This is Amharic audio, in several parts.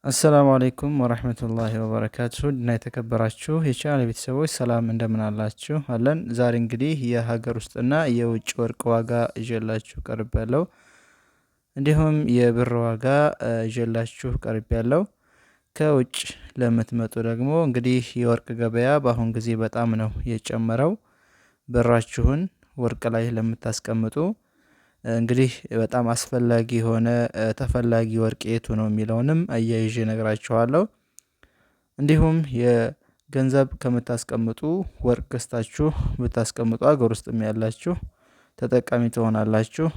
አሰላሙ አለይኩም ወራህመቱላሂ ወበረካቱሁ እና የተከበራችሁ የቻናል ቤተሰቦች ሰላም እንደምን አላችሁ? አለን። ዛሬ እንግዲህ የሀገር ውስጥና የውጭ ወርቅ ዋጋ ይዤላችሁ ቀርቤያለሁ። እንዲሁም የብር ዋጋ ይዤላችሁ ቀርቤያለሁ። ከውጭ ለምትመጡ ደግሞ እንግዲህ የወርቅ ገበያ በአሁን ጊዜ በጣም ነው የጨመረው። ብራችሁን ወርቅ ላይ ለምታስቀምጡ እንግዲህ በጣም አስፈላጊ የሆነ ተፈላጊ ወርቅ የቱ ነው የሚለውንም አያይዤ እነግራችኋለሁ። እንዲሁም የገንዘብ ከምታስቀምጡ ወርቅ ገዝታችሁ ብታስቀምጡ ሀገር ውስጥም ያላችሁ ተጠቃሚ ትሆናላችሁ።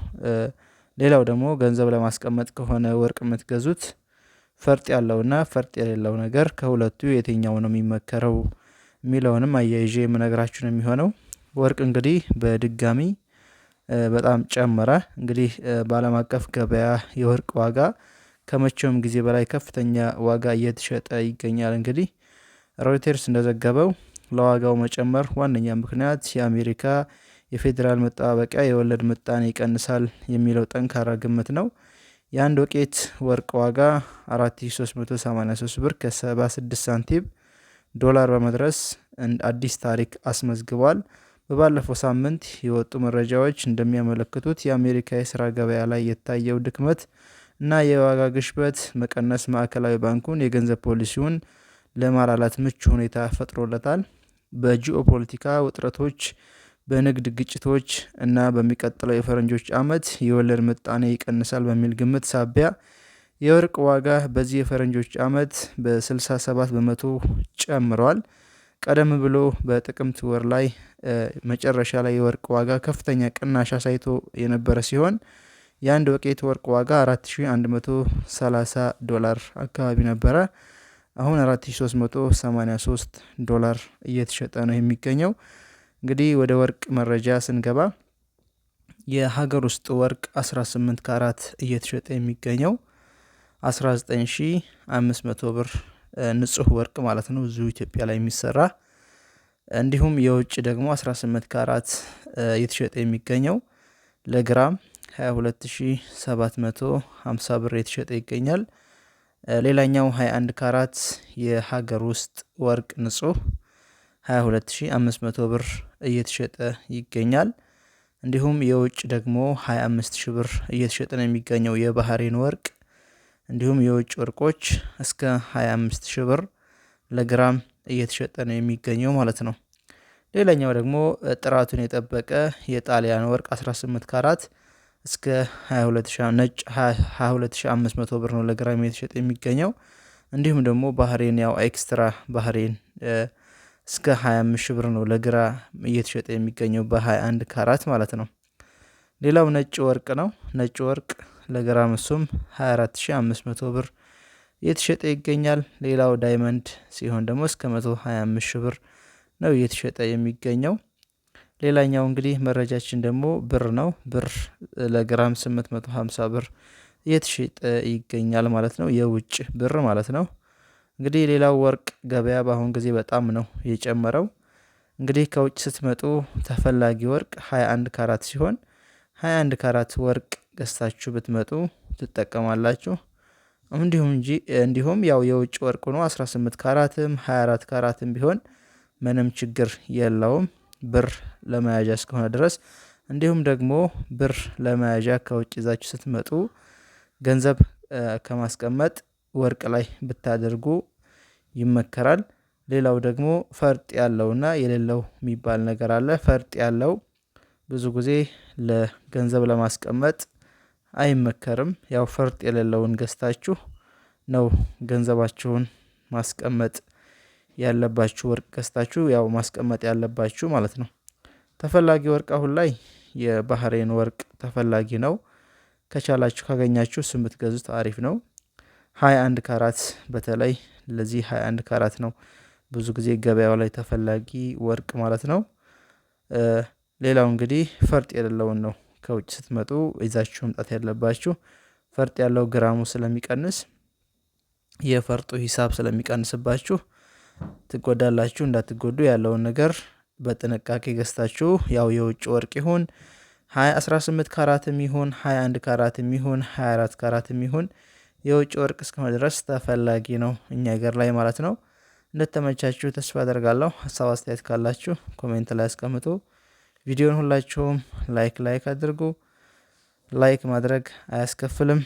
ሌላው ደግሞ ገንዘብ ለማስቀመጥ ከሆነ ወርቅ የምትገዙት ፈርጥ ያለውና ፈርጥ የሌለው ነገር ከሁለቱ የትኛው ነው የሚመከረው የሚለውንም አያይዤ የምነግራችሁ ነው የሚሆነው። ወርቅ እንግዲህ በድጋሚ በጣም ጨመረ። እንግዲህ በዓለም አቀፍ ገበያ የወርቅ ዋጋ ከመቼውም ጊዜ በላይ ከፍተኛ ዋጋ እየተሸጠ ይገኛል። እንግዲህ ሮይተርስ እንደዘገበው ለዋጋው መጨመር ዋነኛ ምክንያት የአሜሪካ የፌዴራል መጠባበቂያ የወለድ ምጣኔ ይቀንሳል የሚለው ጠንካራ ግምት ነው። የአንድ ወቄት ወርቅ ዋጋ 4383 ብር ከ76 ሳንቲም ዶላር በመድረስ አዲስ ታሪክ አስመዝግቧል። በባለፈው ሳምንት የወጡ መረጃዎች እንደሚያመለክቱት የአሜሪካ የስራ ገበያ ላይ የታየው ድክመት እና የዋጋ ግሽበት መቀነስ ማዕከላዊ ባንኩን የገንዘብ ፖሊሲውን ለማላላት ምቹ ሁኔታ ፈጥሮለታል። በጂኦፖለቲካ ውጥረቶች፣ በንግድ ግጭቶች እና በሚቀጥለው የፈረንጆች ዓመት የወለድ ምጣኔ ይቀንሳል በሚል ግምት ሳቢያ የወርቅ ዋጋ በዚህ የፈረንጆች ዓመት በ67 በመቶ ጨምሯል። ቀደም ብሎ በጥቅምት ወር ላይ መጨረሻ ላይ የወርቅ ዋጋ ከፍተኛ ቅናሽ አሳይቶ የነበረ ሲሆን የአንድ ወቄት ወርቅ ዋጋ 4130 ዶላር አካባቢ ነበረ። አሁን 4383 ዶላር እየተሸጠ ነው የሚገኘው። እንግዲህ ወደ ወርቅ መረጃ ስንገባ የሀገር ውስጥ ወርቅ 18 ካራት እየተሸጠ የሚገኘው 19500 ብር ንጹህ ወርቅ ማለት ነው፣ እዚሁ ኢትዮጵያ ላይ የሚሰራ። እንዲሁም የውጭ ደግሞ 18 ካራት እየተሸጠ የሚገኘው ለግራም 22750 ብር የተሸጠ ይገኛል። ሌላኛው 21 ካራት የሀገር ውስጥ ወርቅ ንጹህ 22500 ብር እየተሸጠ ይገኛል። እንዲሁም የውጭ ደግሞ 25000 ብር እየተሸጠ ነው የሚገኘው የባህሬን ወርቅ። እንዲሁም የውጭ ወርቆች እስከ 25000 ብር ለግራም እየተሸጠ ነው የሚገኘው ማለት ነው። ሌላኛው ደግሞ ጥራቱን የጠበቀ የጣሊያን ወርቅ 18 ካራት እስከ 22500 ብር ነው ለግራም እየተሸጠ የሚገኘው። እንዲሁም ደግሞ ባህሬን ያው ኤክስትራ ባህሬን እስከ 25000 ብር ነው ለግራ እየተሸጠ የሚገኘው በ21 ካራት ማለት ነው። ሌላው ነጭ ወርቅ ነው። ነጭ ወርቅ ለግራም እሱም 24500 ብር እየተሸጠ ይገኛል። ሌላው ዳይመንድ ሲሆን ደግሞ እስከ 125000 ብር ነው እየተሸጠ የሚገኘው። ሌላኛው እንግዲህ መረጃችን ደግሞ ብር ነው። ብር ለግራም 850 ብር እየተሸጠ ይገኛል ማለት ነው፣ የውጭ ብር ማለት ነው። እንግዲህ ሌላው ወርቅ ገበያ በአሁን ጊዜ በጣም ነው የጨመረው። እንግዲህ ከውጭ ስትመጡ ተፈላጊ ወርቅ 21 ካራት ሲሆን 21 ካራት ወርቅ ገዝታችሁ ብትመጡ ትጠቀማላችሁ። እንዲሁም ያው የውጭ ወርቅ ሆኖ 18 ካራትም 24 ካራትም ቢሆን ምንም ችግር የለውም ብር ለመያዣ እስከሆነ ድረስ። እንዲሁም ደግሞ ብር ለመያዣ ከውጭ ይዛችሁ ስትመጡ ገንዘብ ከማስቀመጥ ወርቅ ላይ ብታደርጉ ይመከራል። ሌላው ደግሞ ፈርጥ ያለውና የሌለው የሚባል ነገር አለ። ፈርጥ ያለው ብዙ ጊዜ ለገንዘብ ለማስቀመጥ አይመከርም። ያው ፈርጥ የሌለውን ገዝታችሁ ነው ገንዘባችሁን ማስቀመጥ ያለባችሁ፣ ወርቅ ገዝታችሁ ያው ማስቀመጥ ያለባችሁ ማለት ነው። ተፈላጊ ወርቅ አሁን ላይ የባህሬን ወርቅ ተፈላጊ ነው። ከቻላችሁ ካገኛችሁ እሱን ብትገዙት አሪፍ ነው። 21 ካራት በተለይ ለዚህ 21 ካራት ነው ብዙ ጊዜ ገበያው ላይ ተፈላጊ ወርቅ ማለት ነው። ሌላው እንግዲህ ፈርጥ የሌለውን ነው ከውጭ ስትመጡ ይዛችሁ መምጣት ያለባችሁ። ፈርጥ ያለው ግራሙ ስለሚቀንስ የፈርጡ ሂሳብ ስለሚቀንስባችሁ ትጎዳላችሁ። እንዳትጎዱ ያለውን ነገር በጥንቃቄ ገዝታችሁ ያው የውጭ ወርቅ ይሁን 18 ካራትም ይሁን 21 ካራትም ይሁን 24 ካራትም ይሁን የውጭ ወርቅ እስከሆነ ድረስ ተፈላጊ ነው እኛ ሀገር ላይ ማለት ነው። እንደተመቻችሁ ተስፋ አደርጋለሁ። ሀሳብ አስተያየት ካላችሁ ኮሜንት ላይ አስቀምጡ። ቪዲዮን ሁላችሁም ላይክ አድርጉ። ላይክ ማድረግ አያስከፍልም።